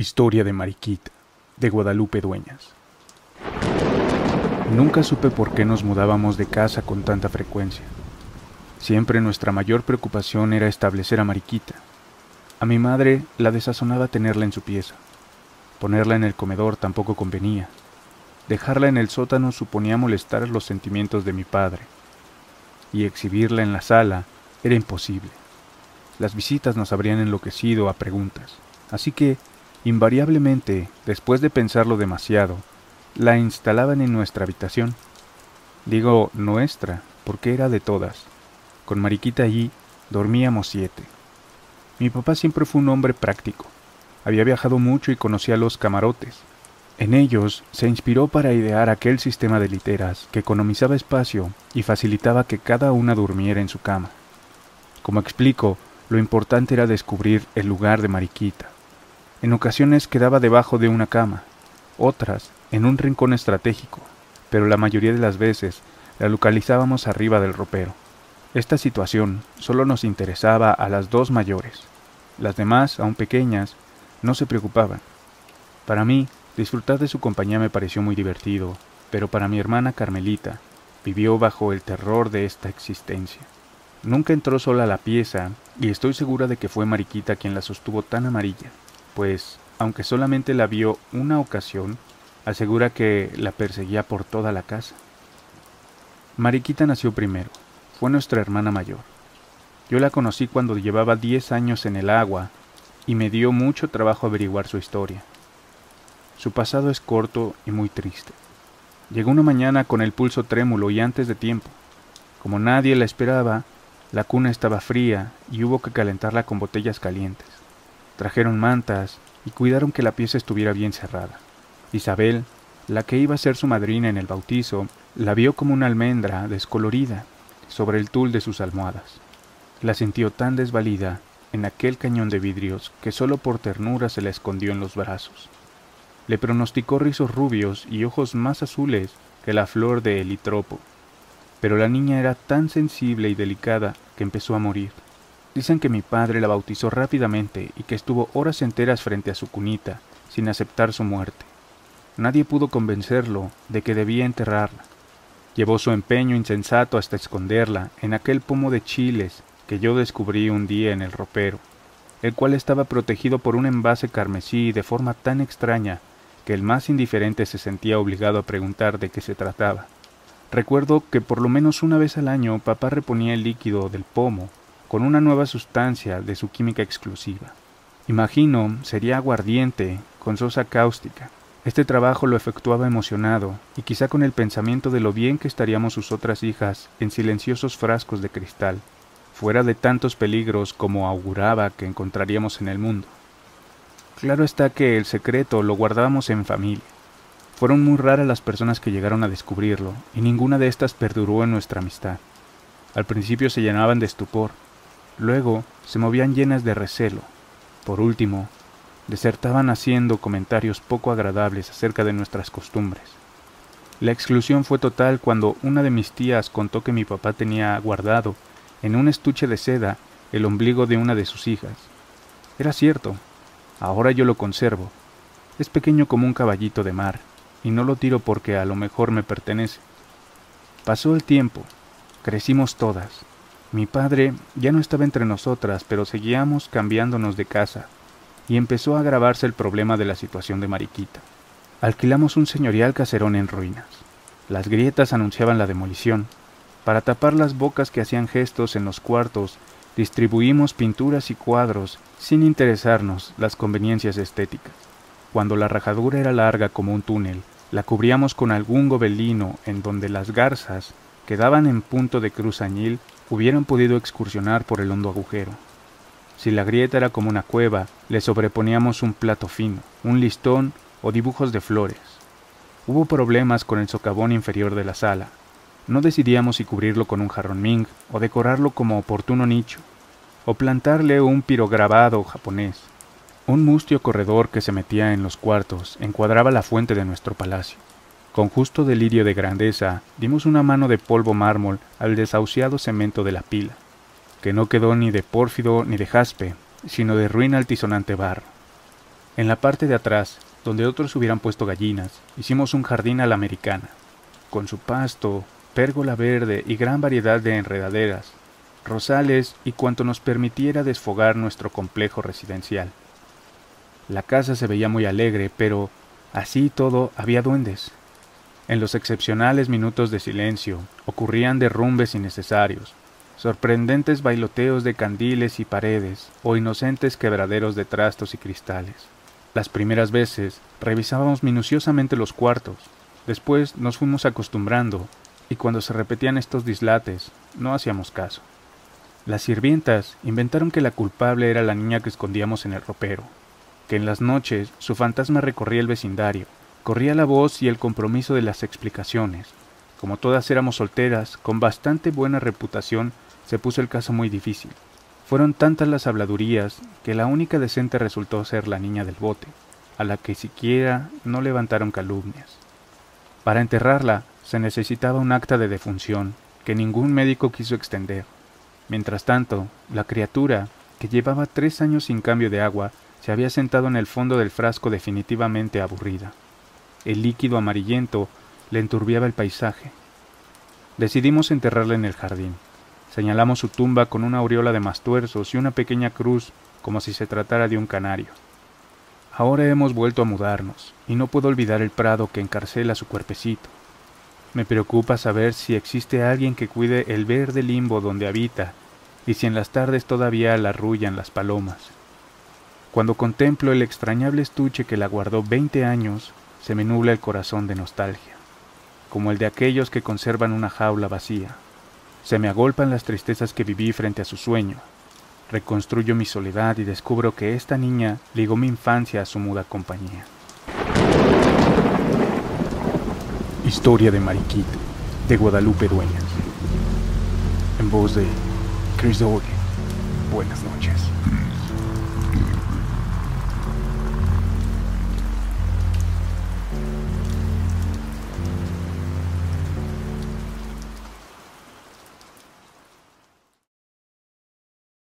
Historia de Mariquita, de Guadalupe Dueñas. Nunca supe por qué nos mudábamos de casa con tanta frecuencia. Siempre nuestra mayor preocupación era establecer a Mariquita. A mi madre la desazonaba tenerla en su pieza. Ponerla en el comedor tampoco convenía. Dejarla en el sótano suponía molestar los sentimientos de mi padre. Y exhibirla en la sala era imposible. Las visitas nos habrían enloquecido a preguntas. Así que, invariablemente, después de pensarlo demasiado, la instalaban en nuestra habitación. Digo nuestra, porque era de todas. Con Mariquita allí dormíamos 7. Mi papá siempre fue un hombre práctico. Había viajado mucho y conocía los camarotes. En ellos se inspiró para idear aquel sistema de literas que economizaba espacio y facilitaba que cada una durmiera en su cama. Como explico, lo importante era descubrir el lugar de Mariquita. En ocasiones quedaba debajo de una cama, otras en un rincón estratégico, pero la mayoría de las veces la localizábamos arriba del ropero. Esta situación solo nos interesaba a las 2 mayores. Las demás, aún pequeñas, no se preocupaban. Para mí, disfrutar de su compañía me pareció muy divertido, pero para mi hermana Carmelita, vivió bajo el terror de esta existencia. Nunca entró sola a la pieza, y estoy segura de que fue Mariquita quien la sostuvo tan amarilla, pues, aunque solamente la vio una ocasión, asegura que la perseguía por toda la casa. Mariquita nació primero, fue nuestra hermana mayor. Yo la conocí cuando llevaba 10 años en el agua, y me dio mucho trabajo averiguar su historia. Su pasado es corto y muy triste. Llegó una mañana con el pulso trémulo y antes de tiempo. Como nadie la esperaba, la cuna estaba fría y hubo que calentarla con botellas calientes. Trajeron mantas y cuidaron que la pieza estuviera bien cerrada. Isabel, la que iba a ser su madrina en el bautizo, la vio como una almendra descolorida sobre el tul de sus almohadas. La sintió tan desvalida en aquel cañón de vidrios que solo por ternura se la escondió en los brazos. Le pronosticó rizos rubios y ojos más azules que la flor de helitropo, pero la niña era tan sensible y delicada que empezó a morir. Dicen que mi padre la bautizó rápidamente y que estuvo horas enteras frente a su cunita, sin aceptar su muerte. Nadie pudo convencerlo de que debía enterrarla. Llevó su empeño insensato hasta esconderla en aquel pomo de chiles que yo descubrí un día en el ropero, el cual estaba protegido por un envase carmesí de forma tan extraña que el más indiferente se sentía obligado a preguntar de qué se trataba. Recuerdo que por lo menos una vez al año papá reponía el líquido del pomo con una nueva sustancia de su química exclusiva. Imagino sería aguardiente con sosa cáustica. Este trabajo lo efectuaba emocionado y quizá con el pensamiento de lo bien que estaríamos sus otras hijas en silenciosos frascos de cristal, fuera de tantos peligros como auguraba que encontraríamos en el mundo. Claro está que el secreto lo guardábamos en familia. Fueron muy raras las personas que llegaron a descubrirlo, y ninguna de estas perduró en nuestra amistad. Al principio se llenaban de estupor, luego se movían llenas de recelo. Por último, desertaban haciendo comentarios poco agradables acerca de nuestras costumbres. La exclusión fue total cuando una de mis tías contó que mi papá tenía guardado, en un estuche de seda, el ombligo de una de sus hijas. Era cierto, ahora yo lo conservo. Es pequeño como un caballito de mar, y no lo tiro porque a lo mejor me pertenece. Pasó el tiempo, crecimos todas. Mi padre ya no estaba entre nosotras, pero seguíamos cambiándonos de casa, y empezó a agravarse el problema de la situación de Mariquita. Alquilamos un señorial caserón en ruinas. Las grietas anunciaban la demolición. Para tapar las bocas que hacían gestos en los cuartos, distribuimos pinturas y cuadros sin interesarnos las conveniencias estéticas. Cuando la rajadura era larga como un túnel, la cubríamos con algún gobelino en donde las garzas, que daban en punto de cruz añil, hubieran podido excursionar por el hondo agujero. Si la grieta era como una cueva, le sobreponíamos un plato fino, un listón o dibujos de flores. Hubo problemas con el socavón inferior de la sala. No decidíamos si cubrirlo con un jarrón Ming o decorarlo como oportuno nicho, o plantarle un pirograbado japonés. Un mustio corredor que se metía en los cuartos encuadraba la fuente de nuestro palacio. Con justo delirio de grandeza, dimos una mano de polvo mármol al desahuciado cemento de la pila, que no quedó ni de pórfido ni de jaspe, sino de ruina altisonante barro. En la parte de atrás, donde otros hubieran puesto gallinas, hicimos un jardín a la americana, con su pasto, pérgola verde y gran variedad de enredaderas, rosales y cuanto nos permitiera desfogar nuestro complejo residencial. La casa se veía muy alegre, pero, así y todo, había duendes. En los excepcionales minutos de silencio, ocurrían derrumbes innecesarios, sorprendentes bailoteos de candiles y paredes, o inocentes quebraderos de trastos y cristales. Las primeras veces, revisábamos minuciosamente los cuartos, después nos fuimos acostumbrando, y cuando se repetían estos dislates, no hacíamos caso. Las sirvientas inventaron que la culpable era la niña que escondíamos en el ropero, que en las noches su fantasma recorría el vecindario, corría la voz y el compromiso de las explicaciones. Como todas éramos solteras, con bastante buena reputación, se puso el caso muy difícil. Fueron tantas las habladurías que la única decente resultó ser la niña del bote, a la que siquiera no levantaron calumnias. Para enterrarla se necesitaba un acta de defunción que ningún médico quiso extender. Mientras tanto, la criatura, que llevaba 3 años sin cambio de agua, se había sentado en el fondo del frasco definitivamente aburrida. El líquido amarillento le enturbiaba el paisaje. Decidimos enterrarla en el jardín. Señalamos su tumba con una aureola de mastuerzos y una pequeña cruz, como si se tratara de un canario. Ahora hemos vuelto a mudarnos, y no puedo olvidar el prado que encarcela su cuerpecito. Me preocupa saber si existe alguien que cuide el verde limbo donde habita, y si en las tardes todavía la arrullan las palomas. Cuando contemplo el extrañable estuche que la guardó 20 años, se me nubla el corazón de nostalgia, como el de aquellos que conservan una jaula vacía. Se me agolpan las tristezas que viví frente a su sueño. Reconstruyo mi soledad y descubro que esta niña ligó mi infancia a su muda compañía. Historia de Mariquita, de Guadalupe Dueñas. En voz de Chris Doyle. Buenas noches.